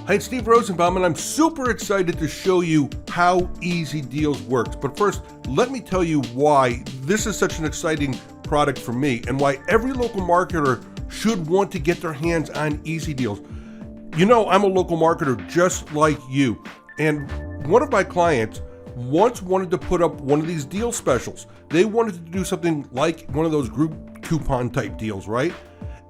Hi, it's Steve Rosenbaum, and I'm super excited to show you how EZDeals works. But first, let me tell you why this is such an exciting product for me and why every local marketer should want to get their hands on EZDeals. You know, I'm a local marketer just like you, and one of my clients once wanted to put up one of these deal specials. They wanted to do something like one of those group coupon type deals, right?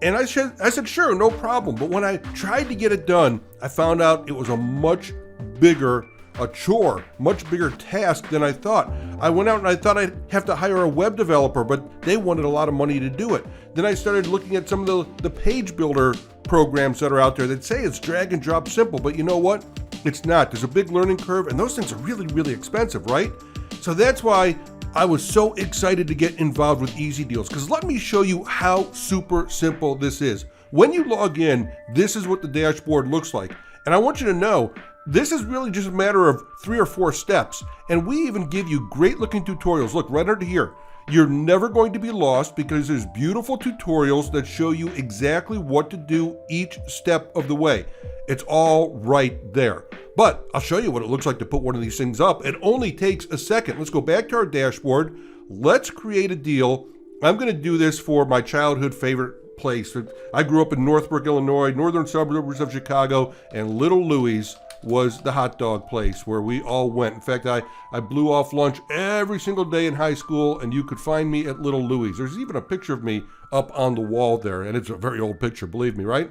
And I said, sure, no problem. But when I tried to get it done, I found out it was a much bigger chore, much bigger task than I thought. I went out and I thought I'd have to hire a web developer, but they wanted a lot of money to do it. Then I started looking at some of the page builder programs that are out there that say it's drag and drop simple, but you know what? It's not. There's a big learning curve, and those things are really, really expensive, right? So that's why I was so excited to get involved with EZDeals, because let me show you how super simple this is. When you log in, this is what the dashboard looks like. And I want you to know, this is really just a matter of 3 or 4 steps. And we even give you great looking tutorials. Look, right under here. You're never going to be lost because there's beautiful tutorials that show you exactly what to do each step of the way. It's all right there. But I'll show you what it looks like to put one of these things up. It only takes a second. Let's go back to our dashboard. Let's create a deal. I'm going to do this for my childhood favorite place. I grew up in Northbrook, Illinois, northern suburbs of Chicago, and Little Louie's was the hot dog place where we all went. In fact, I blew off lunch every single day in high school, and you could find me at Little Louie's. There's even a picture of me up on the wall there, and it's a very old picture, believe me, right?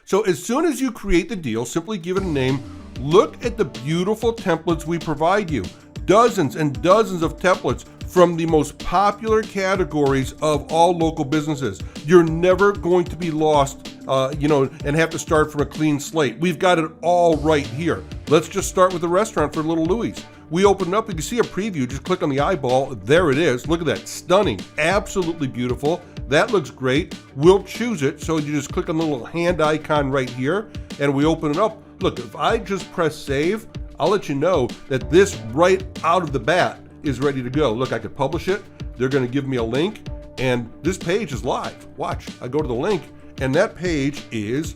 So as soon as you create the deal, simply give it a name. Look at the beautiful templates we provide you. Dozens and dozens of templates from the most popular categories of all local businesses. You're never going to be lost, and have to start from a clean slate. We've got it all right here. Let's just start with the restaurant for Little Louie's. We open it up, you can see a preview, just click on the eyeball, there it is. Look at that, stunning, absolutely beautiful. That looks great. We'll choose it, so you just click on the little hand icon right here, and we open it up. Look, if I just press save, I'll let you know that this right out of the bat is ready to go. Look, I could publish it. They're gonna give me a link, and this page is live. Watch, I go to the link, and that page is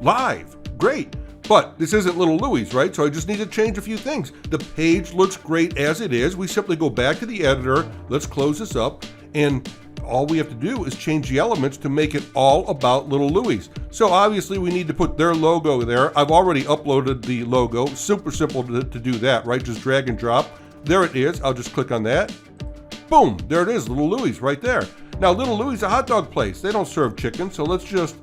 live. Great. But this isn't Little Louie's, right? So I just need to change a few things. The page looks great as it is. We simply go back to the editor. Let's close this up. And all we have to do is change the elements to make it all about Little Louie's. So obviously we need to put their logo there. I've already uploaded the logo. Super simple to do that, right? Just drag and drop. There it is. I'll just click on that. Boom, there it is, Little Louie's right there. Now Little Louie's a hot dog place. They don't serve chicken, so let's just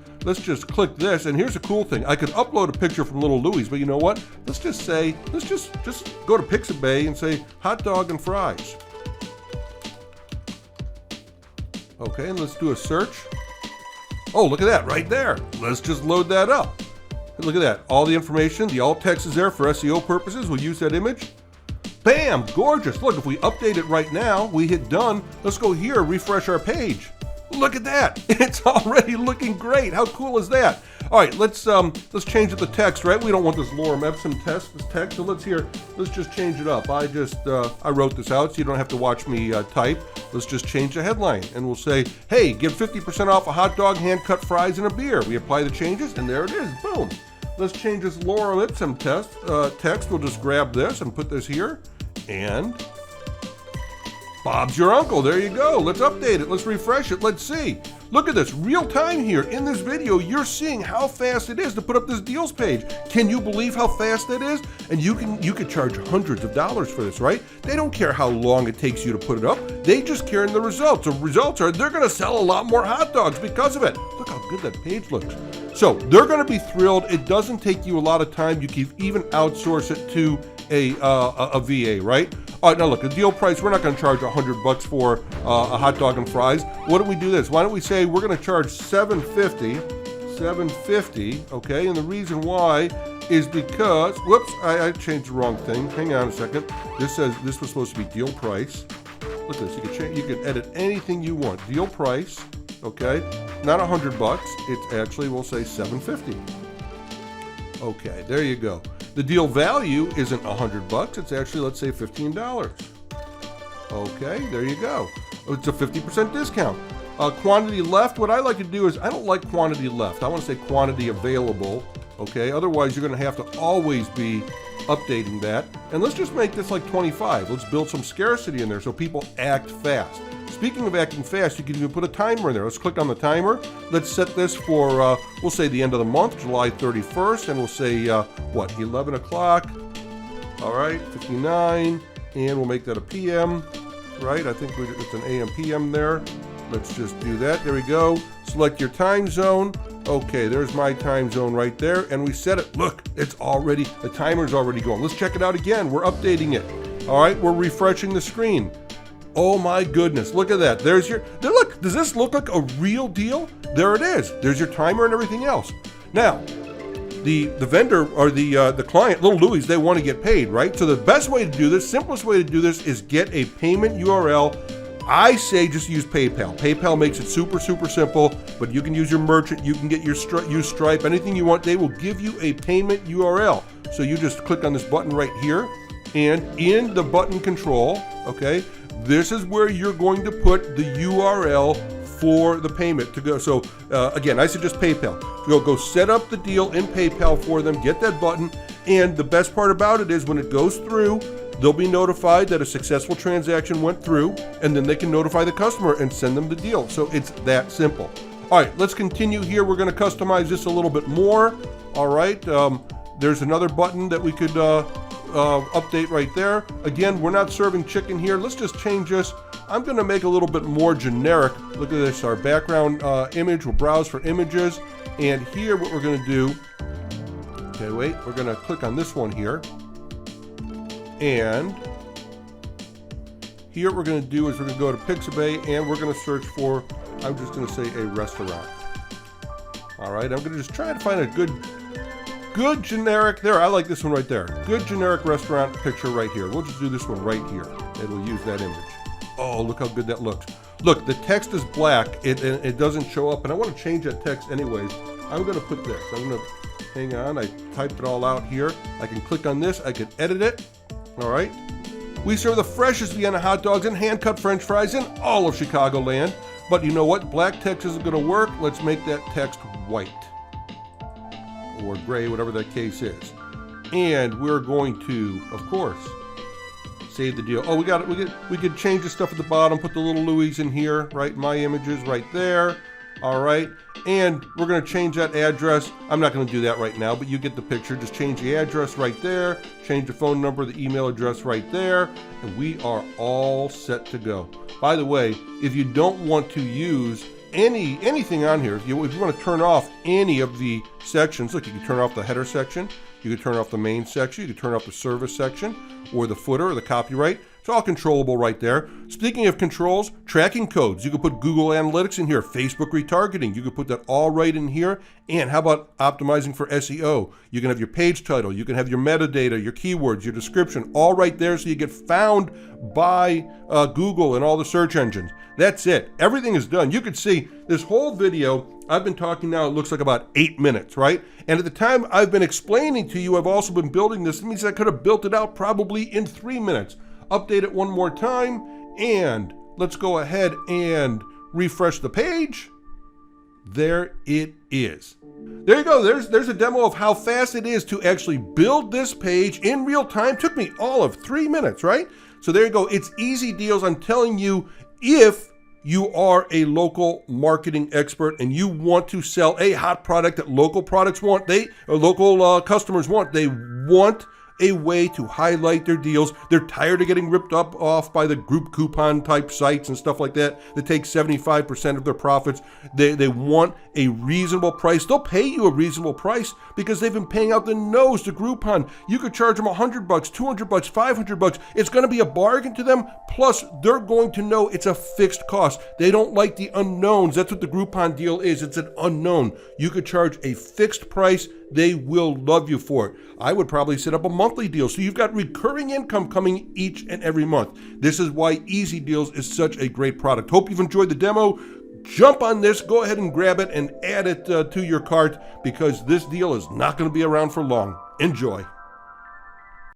click this. And here's a cool thing. I could upload a picture from Little Louie's, but you know what? Let's just go to Pixabay and say hot dog and fries. Okay, and let's do a search. Oh, look at that right there. Let's just load that up. And look at that. All the information, the alt text is there for SEO purposes. We'll use that image. Bam, gorgeous. Look, if we update it right now, we hit done. Let's go here, refresh our page. Look at that. It's already looking great. How cool is that? All right, let's change the text, right? We don't want this Lorem Ipsum text, so let's just change it up. I wrote this out so you don't have to watch me type. Let's just change the headline, and we'll say, hey, get 50% off a hot dog, hand-cut fries, and a beer. We apply the changes, and there it is. Boom. Let's change this Lorem Ipsum text. We'll just grab this and put this here, and Bob's your uncle. There you go. Let's update it. Let's refresh it. Let's see. Look at this. Real time here. In this video, you're seeing how fast it is to put up this deals page. Can you believe how fast that is? And you could charge hundreds of dollars for this, right? They don't care how long it takes you to put it up. They just care in the results. The results are they're going to sell a lot more hot dogs because of it. Look how good that page looks. So they're going to be thrilled. It doesn't take you a lot of time. You can even outsource it to a VA, right? Now look, the deal price, we're not going to charge $100 for a hot dog and fries. Why don't we do this? Why don't we say we're going to charge $7.50, okay? And the reason why is because, whoops, I changed the wrong thing. Hang on a second. This says this was supposed to be deal price. Look at this. You can edit anything you want. Deal price, okay? Not $100. It's actually, we'll say $7.50. Okay, there you go. The deal value isn't $100, it's actually, let's say, $15. Okay, there you go. It's a 50% discount. Quantity left, what I like to do is, I don't like quantity left. I want to say quantity available. okay? Otherwise, you're going to have to always be updating that. And let's just make this like 25. Let's build some scarcity in there so people act fast. Speaking of acting fast, you can even put a timer in there. Let's click on the timer. Let's set this for, we'll say the end of the month, July 31st, and we'll say, 11 o'clock. All right, 59, and we'll make that a PM, right? I think it's an AM, PM there. Let's just do that. There we go. Select your time zone. Okay, there's my time zone right there, and we set it. Look, the timer's already going. Let's check it out again. We're updating it. All right, we're refreshing the screen. Oh my goodness, look at that. Look, does this look like a real deal? There it is. There's your timer and everything else. Now, the vendor or the client, little Louis, they want to get paid, right? So the best way to do this, simplest way to do this is get a payment URL. I say just use PayPal. PayPal makes it super, super simple, but you can use your merchant, you can get use Stripe, anything you want. They will give you a payment URL. So you just click on this button right here, and in the button control, okay, this is where you're going to put the URL for the payment to go. So again, I suggest PayPal. Go set up the deal in PayPal for them, get that button, and the best part about it is when it goes through, they'll be notified that a successful transaction went through, and then they can notify the customer and send them the deal. So it's that simple. All right, let's continue here. We're going to customize this a little bit more. All right, there's another button that we could update right there. Again, we're not serving chicken here. Let's just change this. I'm going to make a little bit more generic. Look at this, our background image. We'll browse for images. And here what we're going to do, okay, wait, we're going to click on this one here. And here what we're going to do is we're going to go to Pixabay and we're going to search for, I'm just going to say a restaurant. All right, I'm going to just try to find a good generic, there, I like this one right there. Good generic restaurant picture right here. We'll just do this one right here, and we'll use that image. Oh, look how good that looks. Look, the text is black, it doesn't show up, and I want to change that text anyways. I'm going to put this, hang on, I typed it all out here. I can click on this, I can edit it, all right? We serve the freshest Vienna hot dogs and hand-cut French fries in all of Chicagoland. But you know what? Black text isn't going to work. Let's make that text white. Or gray, whatever that case is. And we're going to, of course, save the deal. Oh, we could change the stuff at the bottom, put the little Louis in here, right? My images right there. All right. And we're going to change that address. I'm not going to do that right now, but you get the picture. Just change the address right there, change the phone number, the email address right there, and we are all set to go. By the way, if you don't want to use anything on here, if you want to turn off any of the sections, look, you can turn off the header section, you can turn off the main section, you can turn off the service section, or the footer, or the copyright. It's all controllable right there. Speaking of controls, tracking codes. You can put Google Analytics in here, Facebook retargeting. You can put that all right in here. And how about optimizing for SEO? You can have your page title, you can have your metadata, your keywords, your description, all right there so you get found by Google and all the search engines. That's it. Everything is done. You can see this whole video, I've been talking now, it looks like about 8 minutes, right? And at the time I've been explaining to you, I've also been building this. It means I could have built it out probably in 3 minutes. Update it one more time, and let's go ahead and refresh the page. There it is. There you go. There's a demo of how fast it is to actually build this page in real time. Took me all of 3 minutes, right? So there you go. It's EZDeals. I'm telling you, if you are a local marketing expert and you want to sell a hot product that local products want, local customers want, they want a way to highlight their deals. They're tired of getting ripped off by the group coupon type sites and stuff like that take 75% of their profits. They want a reasonable price. They'll pay you a reasonable price because they've been paying out the nose to Groupon. You could charge them $100, $200, $500. It's going to be a bargain to them. Plus, they're going to know it's a fixed cost. They don't like the unknowns. That's what the Groupon deal is. It's an unknown. You could charge a fixed price. They will love you for it. I would probably set up a monthly deal so you've got recurring income coming each and every month. This is why EZDeals is such a great product. Hope you've enjoyed the demo. Jump on this, go ahead and grab it and add it to your cart because this deal is not going to be around for long. Enjoy.